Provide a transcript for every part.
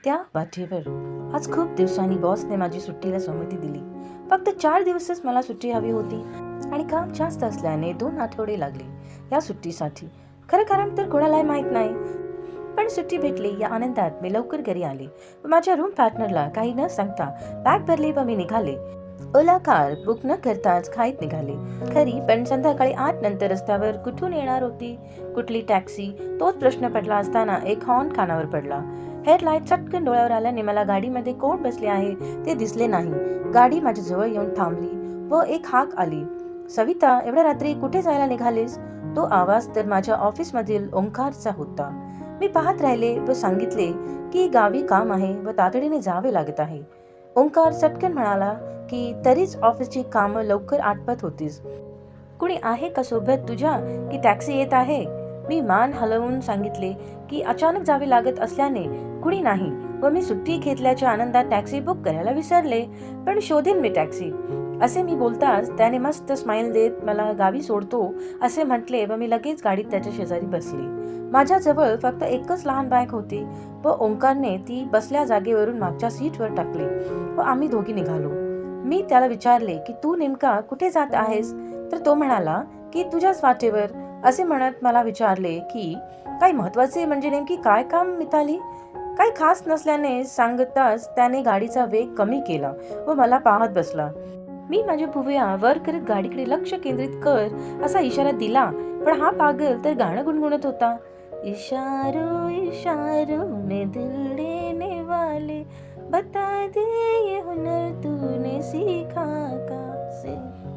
त्या वाटेवर आज खूप दिवसांनी बॉसने माझी सुट्टीला संमती दिली. फक्त 4 दिवसच मला सुट्टी हवी होती आणि काम जास्त असल्याने 2 आठवडे लागले या सुट्टीसाठी. खरं कारण तर कोणालाही माहीत नाही, पण सुट्टी भेटली या आनंदात मी लवकर घरी आले. माझ्या रूम पार्टनरला काही न सांगता बॅग भरली व मी निघाले. ओला कार बुक न करताच घाईत निघाले खरी, पण संध्याकाळी 8 नंतर रस्त्यावर कुठून येणार होती कुठली टॅक्सी, तोच प्रश्न पडला असताना एक हॉर्न कानावर पडला. हेडलाईट चटकन डोळ्यावर आल्याने मला गाडीमध्ये कोण बसले आहे ते दिसले नाही. गाडी माझ्या जवळ येऊन थांबली व एक हाक आली, सविता, एवढ्या रात्री कुठे जायला निघालीस? तो आवाज तर माझ्या ऑफिसमधील ओंकारचा होता. मी पाहत राहिले व सांगितले की गावी काम आहे व तातडीने जावे लागत आहे. ओंकार चटकन म्हणाला की तरीच ऑफिसची कामं लवकर आटपत होतीस. कुणी आहे का सोबत तुझ्या की टॅक्सी येत आहे? मी मान हलवून सांगितले की अचानक जावे लागत असल्याने कुणी नाही व मी सुट्टी घेतल्याच्या आनंदात टॅक्सी बुक करायला विसरले, पण शोधीन मी टॅक्सी. असे मी बोलताच त्याने मस्त स्माइल देत मला गावी सोडतो असे म्हटले व मी लगेच गाडीत त्याच्या शेजारी बसले. माझ्याजवळ फक्त एकच लहान बॅग होती व ओंकारने ती बसल्या जागेवरून मागच्या सीटवर टाकली व आम्ही दोघी निघालो. मी त्याला विचारले की तू नेमका कुठे जात आहेस? तर तो म्हणाला की तुझ्याच वाटेवर. असे म्हणत मला विचारले की काही महत्वाचे म्हणजे नेमकी काय काम मिताली? काही खास नसल्याने सांगताच त्याने गाडीचा वेग कमी केला व मला पाहत बसला. मी माझ्या भुवया वर करत गाडीकडे लक्ष केंद्रित कर असा इशारा दिला, पण हा पागल तर गाणं गुणगुणत होता. इशारो इशारो में दिल देने वाले, बता दे ये हुनर तूने सीखा कहां?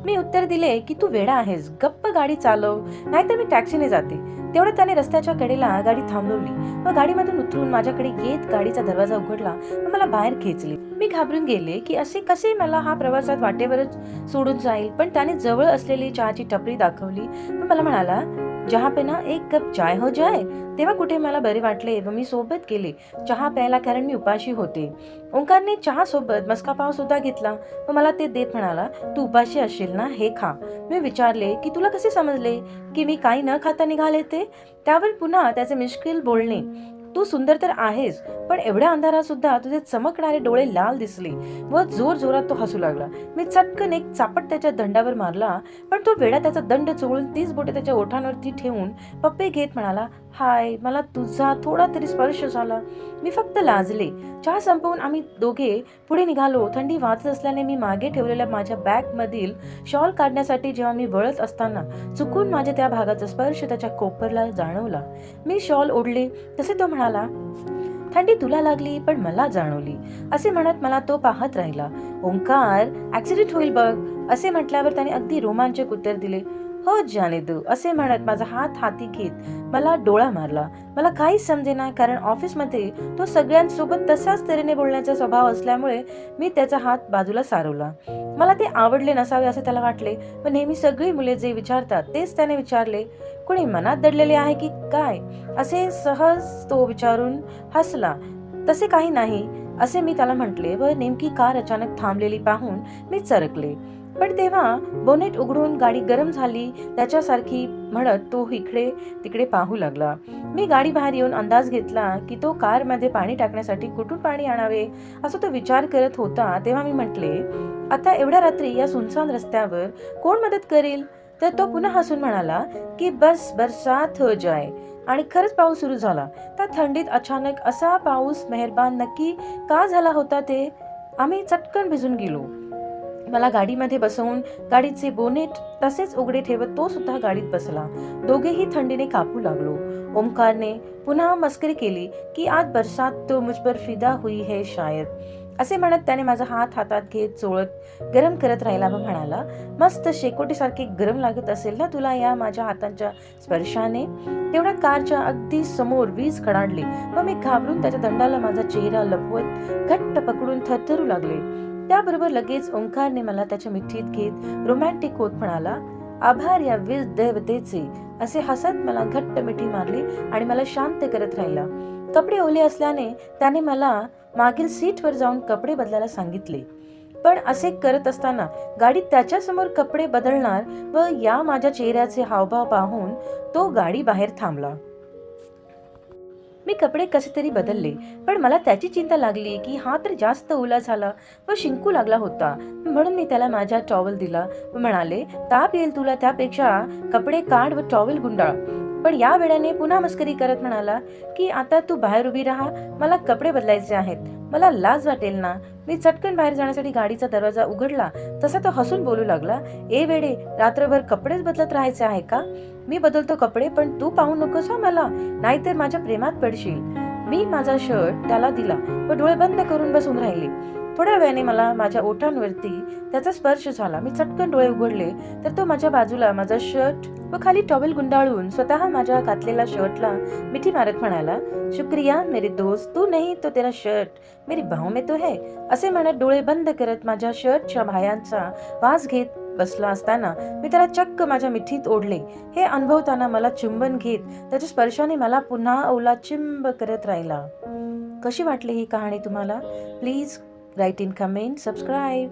मी उत्तर दिले की तू वेडा आहेस, गप्प गाडी चालव, नाहीतर मी टॅक्सीने जाते. तेवढं त्याने रस्त्याच्या कडेला गाडी थांबवली व गाडीमधून उतरून माझ्याकडे येत गाडीचा दरवाजा उघडला व मला बाहेर खेचले. मी घाबरून गेले की असे कसे मला हा प्रवासात वाटेवरच सोडून जाईल, पण त्याने जवळ असलेली चहाची टपरी दाखवली व मला म्हणाला, जहाँ पे ना एक कप चाय हो जाए. तेव्हा कुठे मला बरे वाटले व मी सोबत गेले चहा प्यायला, कारण मी उपाशी होते. ओंकारने चहा सोबत मस्का पाव सुद्धा घेतला व मला ते देत म्हणाला, तू उपाशी असशील ना, हे खा. मी विचारले की तुला कसे समजले की मी काही न खाता निघाले ते? त्यावर पुन्हा त्याचे मिश्किल बोलणे, तू सुंदर तर आहेस, पण एवढ्या अंधारात सुद्धा तुझे चमकणारे डोळे लाल दिसले व जोर जोरात तो हसू लागला. मी चटकन एक चापट त्याच्या दंडावर मारला, पण तो वेडा त्याचा दंड चोळून 30 बोटे त्याच्या ओठांवरती ठेवून पप्पे घेत म्हणाला, हाय, मला तुझा थोडा तरी स्पर्श झाला. मी फक्त लाजले. चहा संपवून आम्ही दोघे पुढे निघालो. थंडी वाजत असल्याने मी मागे ठेवलेल्या माझ्या बॅग मधील शॉल काढण्यासाठी जेव्हा मी वळत असताना चुकून माझ्या त्या भागाचा स्पर्श त्याच्या कोपरला जाणवला. मी शॉल ओढले तसे तो म्हणाला, थंडी तुला लागली पण मला जाणवली. असे म्हणत मला तो पाहत राहिला. ओंकार, ऍक्सिडेंट होईल बघ, असे म्हटल्यावर त्याने अगदी रोमांचक उत्तर दिले, हो जाने दो. असे म्हणत माझा हात हाती घेत मला डोळा मारला. मला काहीच समजेना, कारण ऑफिसमध्ये तो सगळ्यांसोबत तसाच तऱ्हेने बोलण्याचा स्वभाव असल्यामुळे मी त्याचा हात बाजूला सारवला. मला ते आवडले नसावे असे त्याला वाटले व नेहमी सगळी मुले जे विचारतात तेच त्याने विचारले. कुणी मनात दडलेले आहे की काय, असे सहज तो विचारून हसला. तसे काही नाही असे मी त्याला म्हटले व नेमकी कार अचानक थांबलेली पाहून मी चरकले. पण तेव्हा बोनेट उघडून गाडी गरम झाली त्याच्यासारखी म्हणत तो इकडे तिकडे पाहू लागला. मी गाडी बाहेर येऊन अंदाज घेतला की तो कारमध्ये पाणी टाकण्यासाठी कुठून पाणी आणावे असा तो विचार करत होता. तेव्हा मी म्हटले, आता एवढ्या रात्री या सुनसान रस्त्यावर कोण मदत करेल? तर तो पुन्हा हसून म्हणाला की बस बरसात हो जाए. आणि खरंच पाऊस सुरू झाला. त्या थंडीत अचानक असा पाऊस मेहरबान नक्की का झाला होता ते? आम्ही चटकन भिजून गेलो. मला गाडीमध्ये बसवून गाडीचे बोनेट तसेच उघडे ठेवत तो सुद्धा गाडीत बसला. दोघेही थंडीने कापू लागलो. ओंकारने पुन्हा मस्करी केली की आज बरसात तो मुझ पर फिदा हुई है शायद. असे म्हणत त्याने माझा हात हातात घेत चोळत गरम करत राहिला व म्हणाला, मस्त शेकोटीसारखे गरम लागत असेल ना तुला या माझ्या हातांच्या स्पर्शाने? तेवढ्या कारच्या अगदी समोर वीज कडाडली व मी घाबरून त्याच्या दंडाला माझा चेहरा लपवत घट्ट पकडून थरथरू लागले. त्याबरोबर लगेच ओंकारने मला त्याच्या मिठीत घेत रोमॅन्टिक होत म्हणाला, आभार या वीज देवतेचे. असे हसत मला घट्ट मिठी मारली आणि मला शांत करत राहिला. कपडे ओले असल्याने त्याने मला मागील सीटवर जाऊन कपडे बदलायला सांगितले. पण असे करत असताना गाडीत त्याच्यासमोर कपडे बदलणार व या माझ्या चेहऱ्याचे हावभाव पाहून तो गाडी बाहेर थांबला. मी कपडे कसे तरी बदलले, पण मला त्याची चिंता लागली की हा तर जास्त ओला झाला व शिंकू लागला होता. म्हणून मी त्याला माझा टॉवेल दिला व म्हणाले, ताप येईल तुला, त्यापेक्षा कपडे काढ व टॉवेल गुंडाळ. पण या वेळाने पुन्हा मस्करी करत म्हणाला की आता तू बाहेर उभी राहा, मला कपडे बदलायचे आहेत, मला लाज वाटेल ना. मी चटकन बाहेर जाण्यासाठी गाडीचा दरवाजा उघडला तसा तो हसून बोलू लागला, ए वेडे, रात्रभर कपडेच बदलत राहायचे आहे का? मी बदलतो कपडे, पण तू पाहू नकोस हा मला, नाहीतर माझ्या प्रेमात पडशील. मी माझा शर्ट त्याला दिला व डोळे बंद करून बसून राहिले. थोड्या वेळाने मला माझ्या ओठांवरती त्याचा स्पर्श झाला. मी चटकन डोळे उघडले तर तो माझ्या बाजूला माझा शर्ट व खाली टॉवेल गुंडाळून स्वतः माझ्या घातलेल्या शर्टला मिठी मारत म्हणाला, शुक्रिया मेरे दोस्त, तू नहीं तो तेरा शर्ट मेरी बाहों में तो है, असे म्हणत डोळे बंद करत माझ्या शर्टच्या बाह्यांचा वास घेत बसला असताना मी त्याला चक्क माझ्या मिठीत ओढले. हे अनुभवताना मला चुंबन घेत त्याच्या स्पर्शाने मला पुन्हा ओला चिंब करत राहिला. कशी वाटली ही कहाणी तुम्हाला? Please write in comment, subscribe.